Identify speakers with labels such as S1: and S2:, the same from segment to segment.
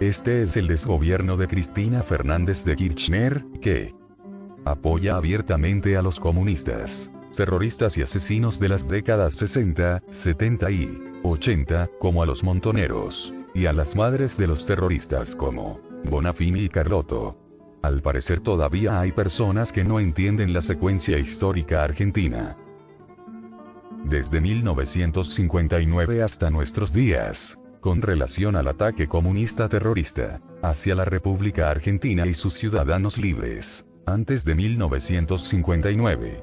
S1: Este es el desgobierno de Cristina Fernández de Kirchner, que apoya abiertamente a los comunistas, terroristas y asesinos de las décadas 60, 70 y 80, como a los montoneros, y a las madres de los terroristas como Bonafini y Carlotto. Al parecer todavía hay personas que no entienden la secuencia histórica argentina. Desde 1959 hasta nuestros días, con relación al ataque comunista terrorista hacia la República Argentina y sus ciudadanos libres, antes de 1959.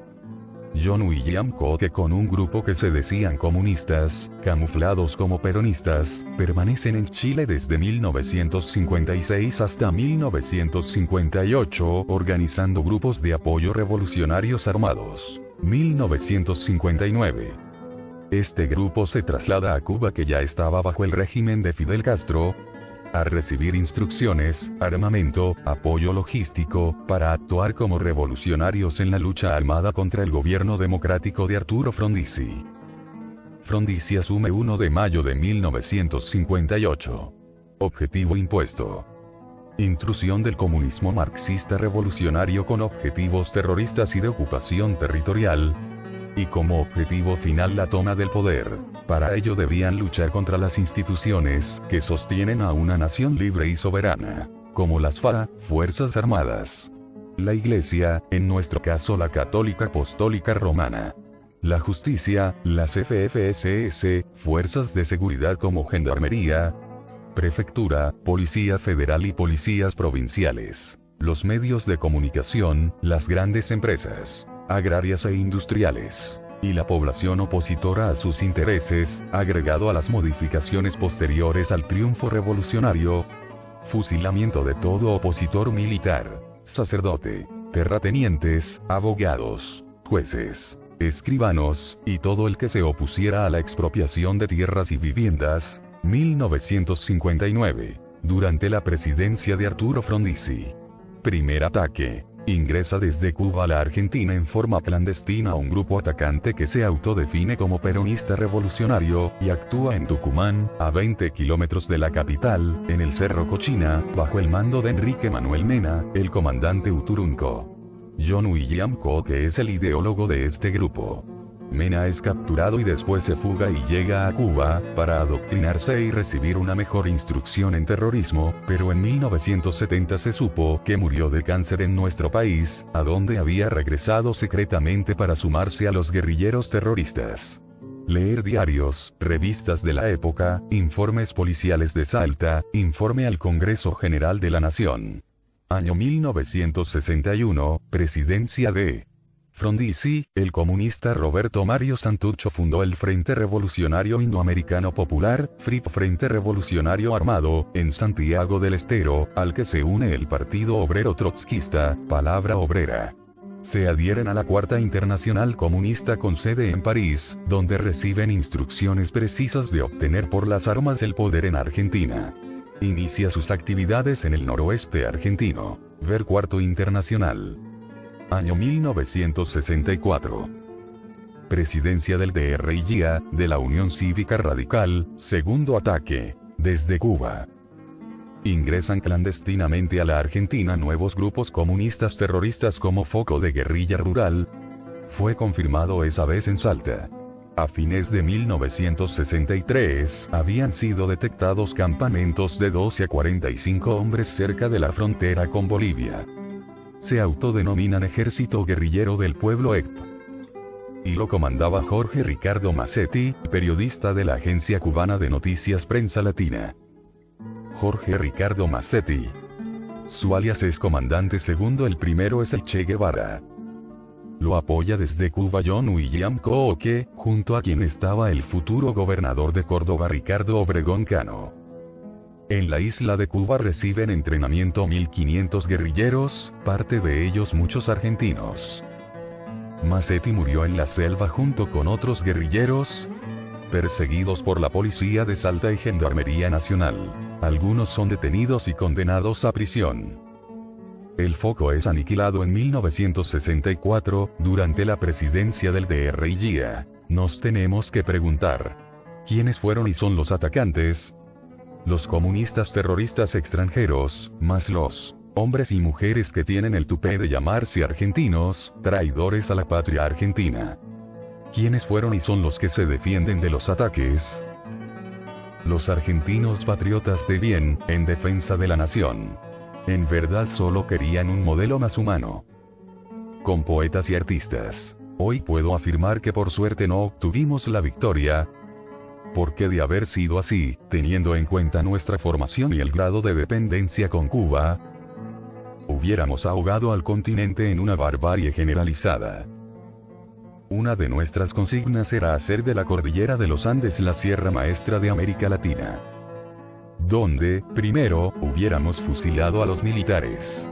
S1: John William Koch, con un grupo que se decían comunistas, camuflados como peronistas, permanecen en Chile desde 1956 hasta 1958, organizando grupos de apoyo revolucionarios armados. 1959. Este grupo se traslada a Cuba, que ya estaba bajo el régimen de Fidel Castro, a recibir instrucciones, armamento, apoyo logístico, para actuar como revolucionarios en la lucha armada contra el gobierno democrático de Arturo Frondizi. Frondizi asume 1 de mayo de 1958. Objetivo impuesto: intrusión del comunismo marxista revolucionario con objetivos terroristas y de ocupación territorial, y como objetivo final la toma del poder. Para ello debían luchar contra las instituciones que sostienen a una nación libre y soberana, como las FARC, Fuerzas Armadas, la Iglesia, en nuestro caso la Católica Apostólica Romana, la Justicia, las FFSS, Fuerzas de Seguridad como Gendarmería, Prefectura, Policía Federal y Policías Provinciales, los medios de comunicación, las grandes empresas agrarias e industriales, y la población opositora a sus intereses, agregado a las modificaciones posteriores al triunfo revolucionario, fusilamiento de todo opositor militar, sacerdote, terratenientes, abogados, jueces, escribanos, y todo el que se opusiera a la expropiación de tierras y viviendas. 1959, durante la presidencia de Arturo Frondizi. Primer ataque. Ingresa desde Cuba a la Argentina en forma clandestina un grupo atacante que se autodefine como peronista revolucionario, y actúa en Tucumán, a 20 kilómetros de la capital, en el Cerro Cochina, bajo el mando de Enrique Manuel Mena, el comandante Uturunco. John William Koch es el ideólogo de este grupo. Mena es capturado y después se fuga y llega a Cuba, para adoctrinarse y recibir una mejor instrucción en terrorismo, pero en 1970 se supo que murió de cáncer en nuestro país, a donde había regresado secretamente para sumarse a los guerrilleros terroristas. Leer diarios, revistas de la época, informes policiales de Salta, informe al Congreso General de la Nación. Año 1961, presidencia de Frondizi. El comunista Roberto Mario Santucho fundó el Frente Revolucionario Indoamericano Popular, FRIP, Frente Revolucionario Armado, en Santiago del Estero, al que se une el Partido Obrero Trotskista, Palabra Obrera. Se adhieren a la Cuarta Internacional Comunista con sede en París, donde reciben instrucciones precisas de obtener por las armas el poder en Argentina. Inicia sus actividades en el noroeste argentino. Ver Cuarto Internacional. Año 1964. Presidencia del DRIA, de la Unión Cívica Radical, segundo ataque, desde Cuba. Ingresan clandestinamente a la Argentina nuevos grupos comunistas terroristas como Foco de Guerrilla Rural. Fue confirmado esa vez en Salta. A fines de 1963, habían sido detectados campamentos de 12 a 45 hombres cerca de la frontera con Bolivia. Se autodenominan Ejército Guerrillero del Pueblo EGP. Y lo comandaba Jorge Ricardo Massetti, periodista de la agencia cubana de noticias Prensa Latina. Jorge Ricardo Massetti. Su alias es Comandante Segundo, el primero es el Che Guevara. Lo apoya desde Cuba John William Koch, junto a quien estaba el futuro gobernador de Córdoba Ricardo Obregón Cano. En la isla de Cuba reciben entrenamiento 1500 guerrilleros, parte de ellos muchos argentinos. Massetti murió en la selva junto con otros guerrilleros, perseguidos por la policía de Salta y Gendarmería Nacional. Algunos son detenidos y condenados a prisión. El Foco es aniquilado en 1964, durante la presidencia del DRIA. Nos tenemos que preguntar: ¿quiénes fueron y son los atacantes? los comunistas terroristas extranjeros, más los hombres y mujeres que tienen el tupé de llamarse argentinos, traidores a la patria argentina. ¿Quiénes fueron y son los que se defienden de los ataques? Los argentinos patriotas de bien, en defensa de la nación. En verdad solo querían un modelo más humano. Con poetas y artistas. Hoy puedo afirmar que por suerte no obtuvimos la victoria, porque de haber sido así, teniendo en cuenta nuestra formación y el grado de dependencia con Cuba, hubiéramos ahogado al continente en una barbarie generalizada. Una de nuestras consignas era hacer de la cordillera de los Andes la Sierra Maestra de América Latina, donde, primero, hubiéramos fusilado a los militares,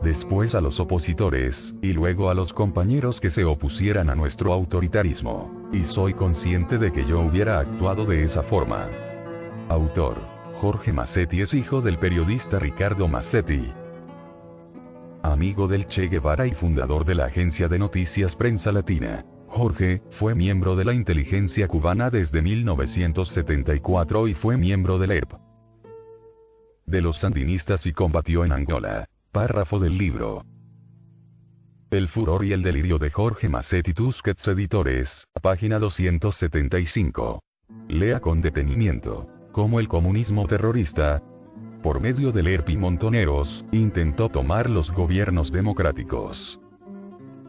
S1: después a los opositores, y luego a los compañeros que se opusieran a nuestro autoritarismo. Y soy consciente de que yo hubiera actuado de esa forma. Autor: Jorge Massetti es hijo del periodista Ricardo Massetti, amigo del Che Guevara y fundador de la agencia de noticias Prensa Latina. Jorge fue miembro de la inteligencia cubana desde 1974 y fue miembro del ERP de los sandinistas y combatió en Angola. Párrafo del libro. El furor y el delirio de Jorge Massetti, Tusquets Editores, página 275. Lea con detenimiento. Cómo el comunismo terrorista, por medio del ERP y montoneros, intentó tomar los gobiernos democráticos.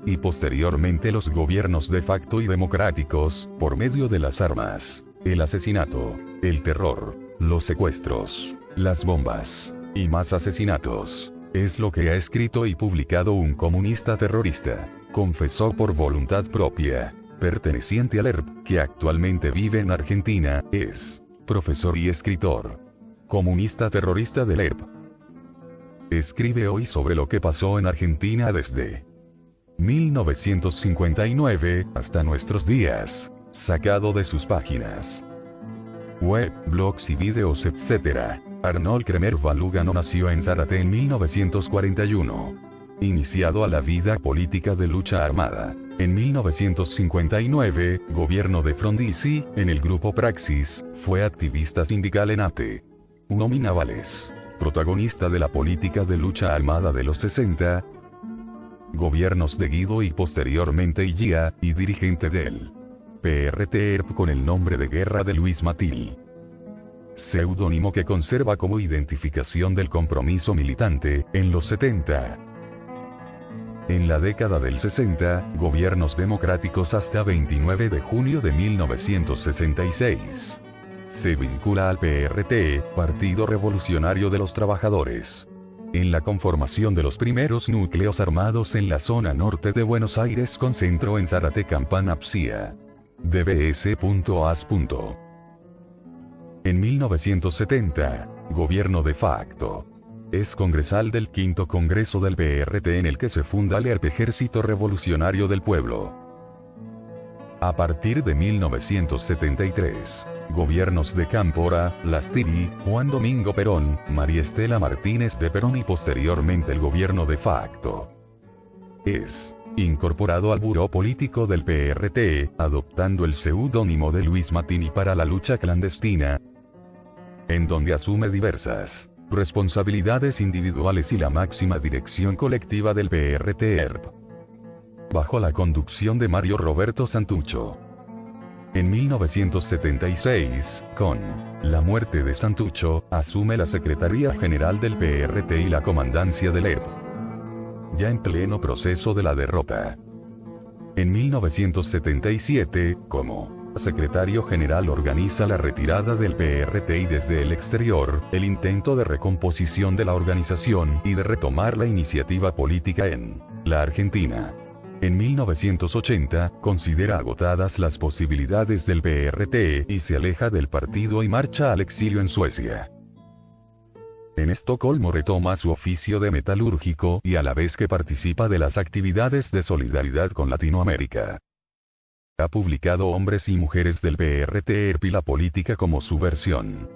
S1: Y posteriormente los gobiernos de facto y democráticos, por medio de las armas, el asesinato, el terror, los secuestros, las bombas, y más asesinatos. Es lo que ha escrito y publicado un comunista terrorista, confesó por voluntad propia, perteneciente al ERP, que actualmente vive en Argentina, es profesor y escritor. Comunista terrorista del ERP. Escribe hoy sobre lo que pasó en Argentina desde 1959 hasta nuestros días, sacado de sus páginas web, blogs y videos, etc. Arnold Kremer Valugano nació en Zárate en 1941. Iniciado a la vida política de lucha armada. En 1959, gobierno de Frondizi, en el grupo Praxis, fue activista sindical en ATE. Nomi Navales. Protagonista de la política de lucha armada de los 60. Gobiernos de Guido y posteriormente Illa, y dirigente del PRT con el nombre de Guerra de Luis Matil. Seudónimo que conserva como identificación del compromiso militante, en los 70. En la década del 60, gobiernos democráticos hasta 29 de junio de 1966. Se vincula al PRT, Partido Revolucionario de los Trabajadores. En la conformación de los primeros núcleos armados en la zona norte de Buenos Aires con centro en Zárate, Campana, Psia. DBS.as. En 1970, gobierno de facto. Es congresal del quinto congreso del PRT en el que se funda el ERP, Ejército Revolucionario del Pueblo. A partir de 1973, gobiernos de Cámpora, Lastiri, Juan Domingo Perón, María Estela Martínez de Perón y posteriormente el gobierno de facto. Es incorporado al buró político del PRT, adoptando el seudónimo de Luis Matini para la lucha clandestina, en donde asume diversas responsabilidades individuales y la máxima dirección colectiva del PRT-ERP, bajo la conducción de Mario Roberto Santucho. En 1976, con la muerte de Santucho, asume la Secretaría General del PRT y la comandancia del ERP, ya en pleno proceso de la derrota. En 1977, como secretario general organiza la retirada del PRT y desde el exterior, el intento de recomposición de la organización y de retomar la iniciativa política en la Argentina. En 1980, considera agotadas las posibilidades del PRT y se aleja del partido y marcha al exilio en Suecia. En Estocolmo retoma su oficio de metalúrgico y a la vez que participa de las actividades de solidaridad con Latinoamérica. Ha publicado Hombres y Mujeres del PRT y la política como su versión.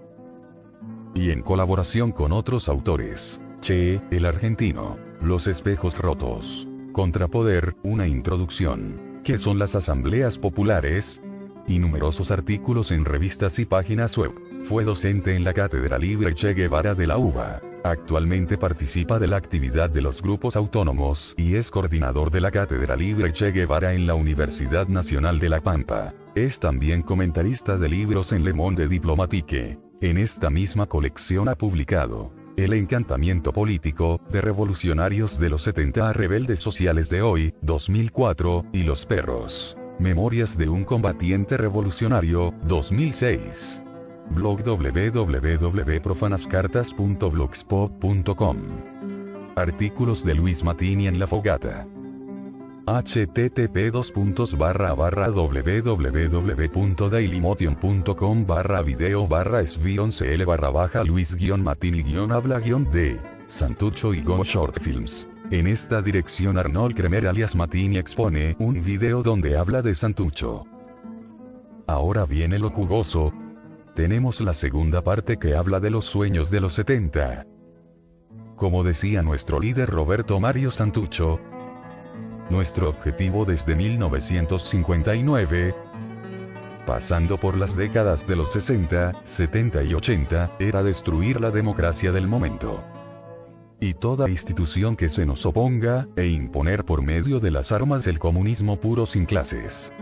S1: Y en colaboración con otros autores, Che, el argentino, Los espejos rotos, Contrapoder, una introducción, ¿qué son las asambleas populares? Y numerosos artículos en revistas y páginas web. Fue docente en la Cátedra Libre Che Guevara de la UBA. Actualmente participa de la actividad de los grupos autónomos y es coordinador de la Cátedra Libre Che Guevara en la Universidad Nacional de La Pampa. Es también comentarista de libros en Le Monde Diplomatique. En esta misma colección ha publicado El encantamiento político, de revolucionarios de los 70 a rebeldes sociales de hoy, 2004, y Los perros. Memorias de un combatiente revolucionario, 2006. Blog www.profanascartas.blogspot.com. Artículos de Luis Matini en La Fogata. http://www.dailymotion.com/video/sv11l/Luis-Matini-habla- de Santucho y Go Short Films. En esta dirección Arnold Kremer alias Matini expone un video donde habla de Santucho. Ahora viene lo jugoso. Tenemos la segunda parte que habla de los sueños de los 70. Como decía nuestro líder Roberto Mario Santucho, nuestro objetivo desde 1959, pasando por las décadas de los 60, 70 y 80, era destruir la democracia del momento y toda institución que se nos oponga, e imponer por medio de las armas el comunismo puro sin clases.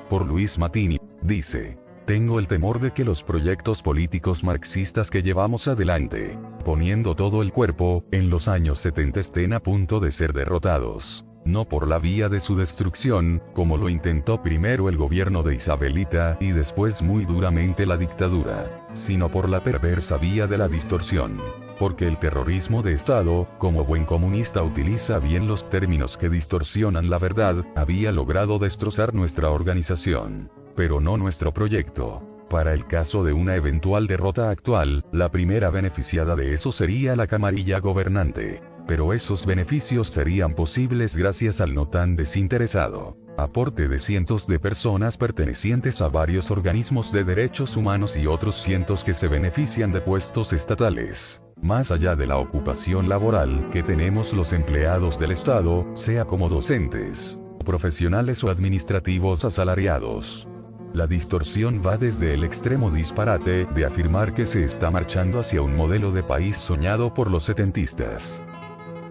S1: Por Luis Matini, dice: tengo el temor de que los proyectos políticos marxistas que llevamos adelante, poniendo todo el cuerpo, en los años 70 estén a punto de ser derrotados. No por la vía de su destrucción, como lo intentó primero el gobierno de Isabelita y después muy duramente la dictadura, sino por la perversa vía de la distorsión. Porque el terrorismo de Estado, como buen comunista utiliza bien los términos que distorsionan la verdad, había logrado destrozar nuestra organización, pero no nuestro proyecto. Para el caso de una eventual derrota actual, la primera beneficiada de eso sería la camarilla gobernante. Pero esos beneficios serían posibles gracias al no tan desinteresado aporte de cientos de personas pertenecientes a varios organismos de derechos humanos y otros cientos que se benefician de puestos estatales. Más allá de la ocupación laboral que tenemos los empleados del Estado, sea como docentes, profesionales o administrativos asalariados. La distorsión va desde el extremo disparate de afirmar que se está marchando hacia un modelo de país soñado por los setentistas,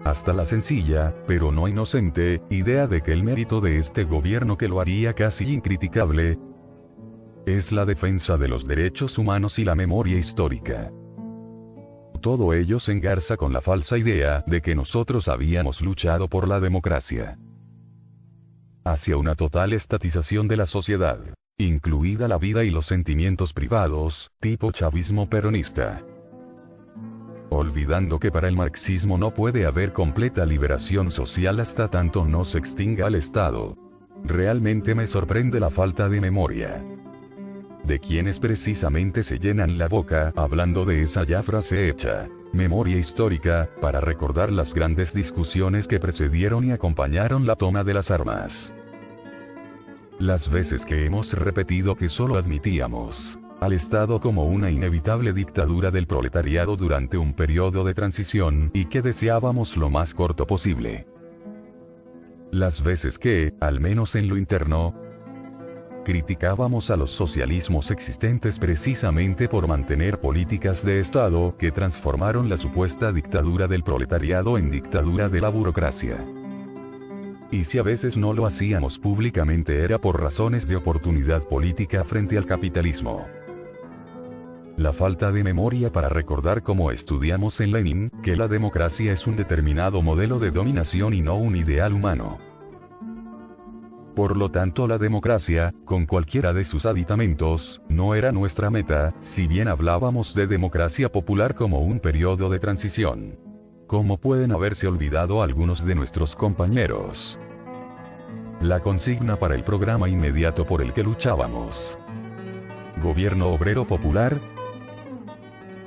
S1: hasta la sencilla, pero no inocente, idea de que el mérito de este gobierno, que lo haría casi incriticable, es la defensa de los derechos humanos y la memoria histórica. Todo ello se engarza con la falsa idea de que nosotros habíamos luchado por la democracia, hacia una total estatización de la sociedad, incluida la vida y los sentimientos privados, tipo chavismo peronista. Olvidando que para el marxismo no puede haber completa liberación social hasta tanto no se extinga el Estado. Realmente me sorprende la falta de memoria de quienes precisamente se llenan la boca hablando de esa ya frase hecha, memoria histórica, para recordar las grandes discusiones que precedieron y acompañaron la toma de las armas. Las veces que hemos repetido que solo admitíamos al Estado como una inevitable dictadura del proletariado durante un periodo de transición, y que deseábamos lo más corto posible. Las veces que, al menos en lo interno, criticábamos a los socialismos existentes precisamente por mantener políticas de Estado que transformaron la supuesta dictadura del proletariado en dictadura de la burocracia. Y si a veces no lo hacíamos públicamente era por razones de oportunidad política frente al capitalismo. La falta de memoria para recordar, como estudiamos en Lenin, que la democracia es un determinado modelo de dominación y no un ideal humano. Por lo tanto, la democracia, con cualquiera de sus aditamentos, no era nuestra meta, si bien hablábamos de democracia popular como un periodo de transición. ¿Cómo pueden haberse olvidado algunos de nuestros compañeros la consigna para el programa inmediato por el que luchábamos? ¿Gobierno obrero popular?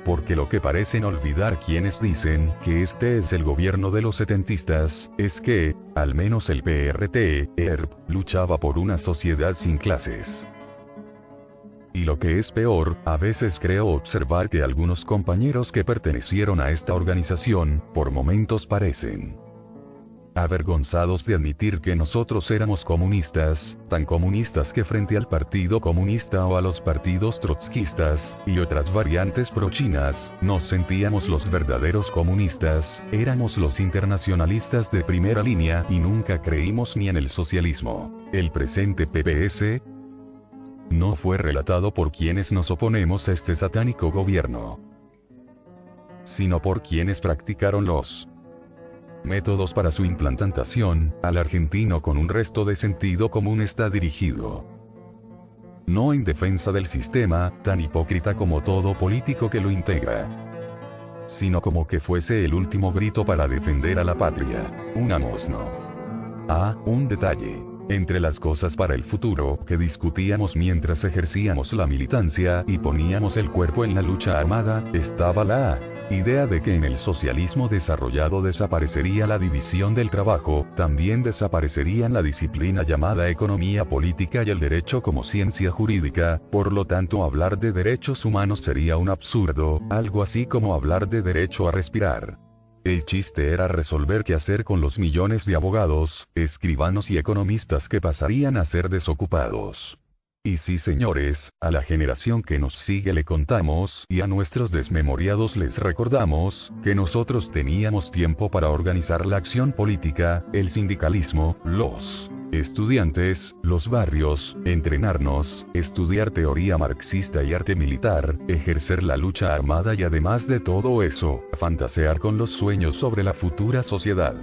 S1: Porque lo que parecen olvidar quienes dicen que este es el gobierno de los setentistas, es que, al menos el PRT-ERP, luchaba por una sociedad sin clases. Y lo que es peor, a veces creo observar que algunos compañeros que pertenecieron a esta organización, por momentos parecen avergonzados de admitir que nosotros éramos comunistas, tan comunistas que frente al Partido Comunista o a los partidos trotskistas, y otras variantes pro-chinas, nos sentíamos los verdaderos comunistas, éramos los internacionalistas de primera línea y nunca creímos ni en el socialismo. El presente PPS no fue relatado por quienes nos oponemos a este satánico gobierno, sino por quienes practicaron los métodos para su implantación. Al argentino con un resto de sentido común está dirigido, no en defensa del sistema, tan hipócrita como todo político que lo integra, sino como que fuese el último grito para defender a la patria. Un amosno. Un detalle. Entre las cosas para el futuro que discutíamos mientras ejercíamos la militancia y poníamos el cuerpo en la lucha armada, estaba la idea de que en el socialismo desarrollado desaparecería la división del trabajo, también desaparecerían la disciplina llamada economía política y el derecho como ciencia jurídica, por lo tanto hablar de derechos humanos sería un absurdo, algo así como hablar de derecho a respirar. El chiste era resolver qué hacer con los millones de abogados, escribanos y economistas que pasarían a ser desocupados. Y sí, señores, a la generación que nos sigue le contamos y a nuestros desmemoriados les recordamos que nosotros teníamos tiempo para organizar la acción política, el sindicalismo, los estudiantes, los barrios, entrenarnos, estudiar teoría marxista y arte militar, ejercer la lucha armada y además de todo eso, fantasear con los sueños sobre la futura sociedad.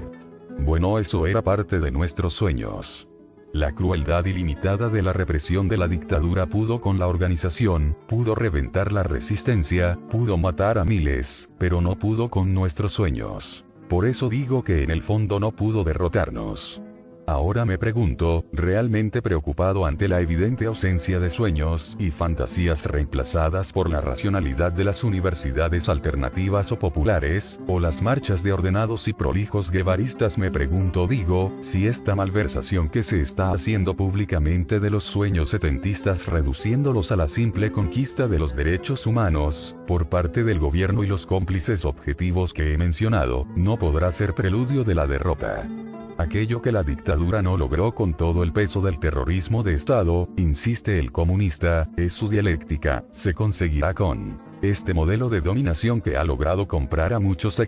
S1: Bueno, eso era parte de nuestros sueños. La crueldad ilimitada de la represión de la dictadura pudo con la organización, pudo reventar la resistencia, pudo matar a miles, pero no pudo con nuestros sueños. Por eso digo que en el fondo no pudo derrotarnos. Ahora me pregunto, realmente preocupado ante la evidente ausencia de sueños y fantasías reemplazadas por la racionalidad de las universidades alternativas o populares, o las marchas de ordenados y prolijos guevaristas, me pregunto, digo, si esta malversación que se está haciendo públicamente de los sueños setentistas reduciéndolos a la simple conquista de los derechos humanos, por parte del gobierno y los cómplices objetivos que he mencionado, no podrá ser preludio de la derrota. Aquello que la dictadura no logró con todo el peso del terrorismo de Estado, insiste el comunista, es su dialéctica, se conseguirá con este modelo de dominación que ha logrado comprar a muchos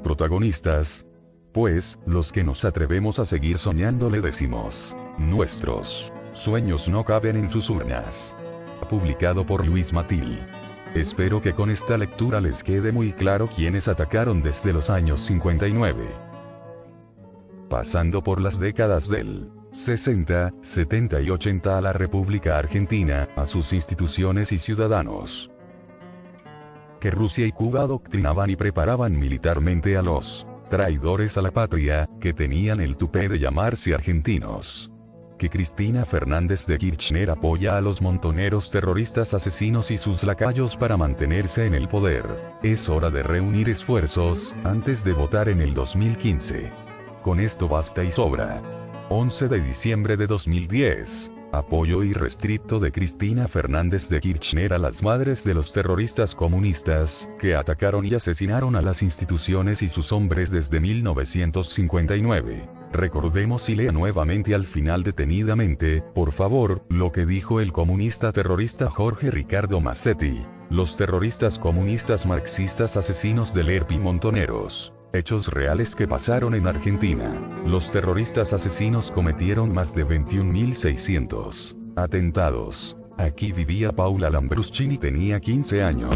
S1: protagonistas. Pues, los que nos atrevemos a seguir soñando le decimos, nuestros sueños no caben en sus urnas. Publicado por Luis Matil. Espero que con esta lectura les quede muy claro quiénes atacaron desde los años 59. Pasando por las décadas del 60, 70 y 80 a la República Argentina, a sus instituciones y ciudadanos. Que Rusia y Cuba adoctrinaban y preparaban militarmente a los traidores a la patria, que tenían el tupé de llamarse argentinos. Que Cristina Fernández de Kirchner apoya a los montoneros terroristas asesinos y sus lacayos para mantenerse en el poder. Es hora de reunir esfuerzos, antes de votar en el 2015. Con esto basta y sobra. 11 de diciembre de 2010. Apoyo irrestricto de Cristina Fernández de Kirchner a las madres de los terroristas comunistas, que atacaron y asesinaron a las instituciones y sus hombres desde 1959. Recordemos y lea nuevamente al final detenidamente, por favor, lo que dijo el comunista terrorista Jorge Ricardo Massetti. Los terroristas comunistas marxistas asesinos del ERP y montoneros. Hechos reales que pasaron en Argentina. Los terroristas asesinos cometieron más de 21.600 atentados. Aquí vivía Paula Lambruschini, tenía 15 años.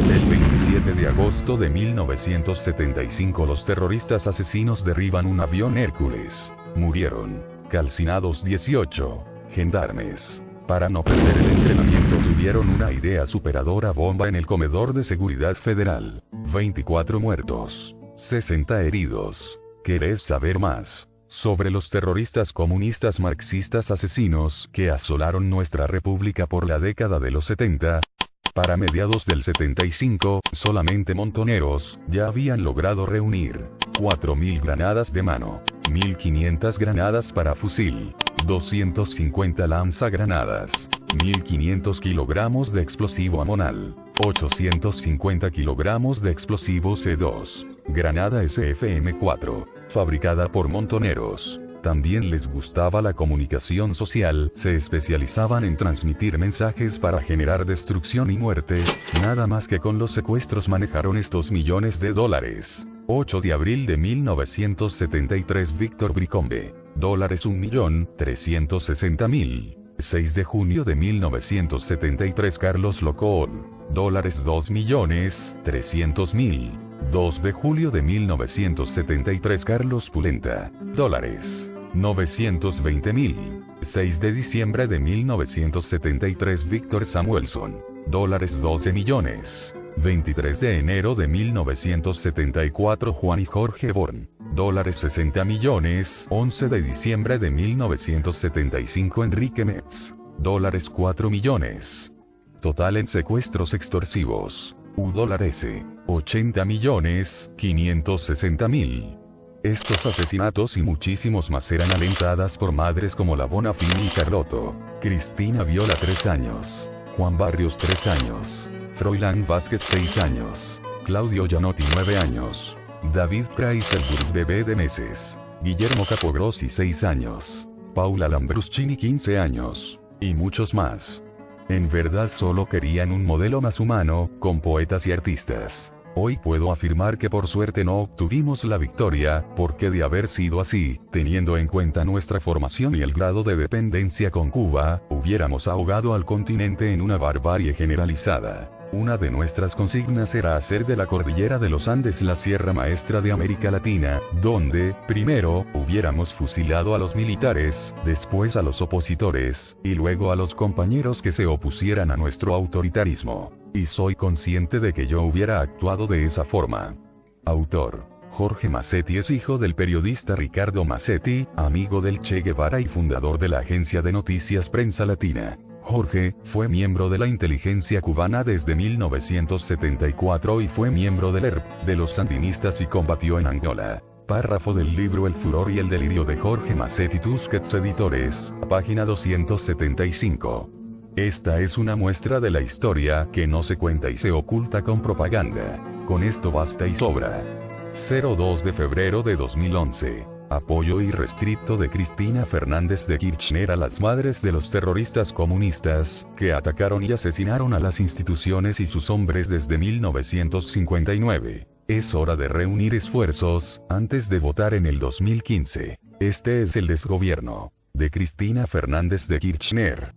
S1: El 27 de agosto de 1975 los terroristas asesinos derriban un avión Hércules. Murieron calcinados 18 gendarmes. Para no perder el entrenamiento tuvieron una idea superadora: bomba en el comedor de seguridad federal. 24 muertos. 60 heridos. ¿Querés saber más sobre los terroristas comunistas marxistas asesinos que asolaron nuestra república por la década de los 70? Para mediados del 75, solamente montoneros ya habían logrado reunir 4.000 granadas de mano, 1.500 granadas para fusil, 250 lanzagranadas, 1.500 kilogramos de explosivo amonal, 850 kilogramos de explosivo C2, Granada SFM4, fabricada por montoneros. También les gustaba la comunicación social, se especializaban en transmitir mensajes para generar destrucción y muerte, nada más que con los secuestros manejaron estos millones de dólares. 8 de abril de 1973 Víctor Bricombe, dólares 1.360.000. 6 de junio de 1973 Carlos Locón, dólares 2.300.000. 2 de julio de 1973 Carlos Pulenta, dólares 920.000. 6 de diciembre de 1973 Víctor Samuelson, dólares 12 millones. 23 de enero de 1974 Juan y Jorge Born, dólares 60 millones. 11 de diciembre de 1975 Enrique Metz, dólares 4 millones. Total en secuestros extorsivos, $, 80.560.000. Estos asesinatos y muchísimos más eran alentadas por madres como la Bonafini y Carlotto. Cristina Viola 3 años, Juan Barrios 3 años, Froilán Vázquez 6 años, Claudio Gianotti 9 años, David Preiselburg bebé de meses, Guillermo Capogrossi 6 años, Paula Lambruscini 15 años, y muchos más. En verdad solo querían un modelo más humano, con poetas y artistas. Hoy puedo afirmar que por suerte no obtuvimos la victoria, porque de haber sido así, teniendo en cuenta nuestra formación y el grado de dependencia con Cuba, hubiéramos ahogado al continente en una barbarie generalizada. Una de nuestras consignas era hacer de la cordillera de los Andes la Sierra Maestra de América Latina, donde, primero, hubiéramos fusilado a los militares, después a los opositores, y luego a los compañeros que se opusieran a nuestro autoritarismo. Y soy consciente de que yo hubiera actuado de esa forma. Autor: Jorge Massetti es hijo del periodista Ricardo Massetti, amigo del Che Guevara y fundador de la agencia de noticias Prensa Latina. Jorge fue miembro de la inteligencia cubana desde 1974 y fue miembro del ERP, de los sandinistas y combatió en Angola. Párrafo del libro El furor y el delirio de Jorge Massetti Tusquets Editores, página 275. Esta es una muestra de la historia que no se cuenta y se oculta con propaganda. Con esto basta y sobra. 02 de febrero de 2011. Apoyo irrestricto de Cristina Fernández de Kirchner a las madres de los terroristas comunistas, que atacaron y asesinaron a las instituciones y sus hombres desde 1959. Es hora de reunir esfuerzos, antes de votar en el 2015. Este es el desgobierno de Cristina Fernández de Kirchner.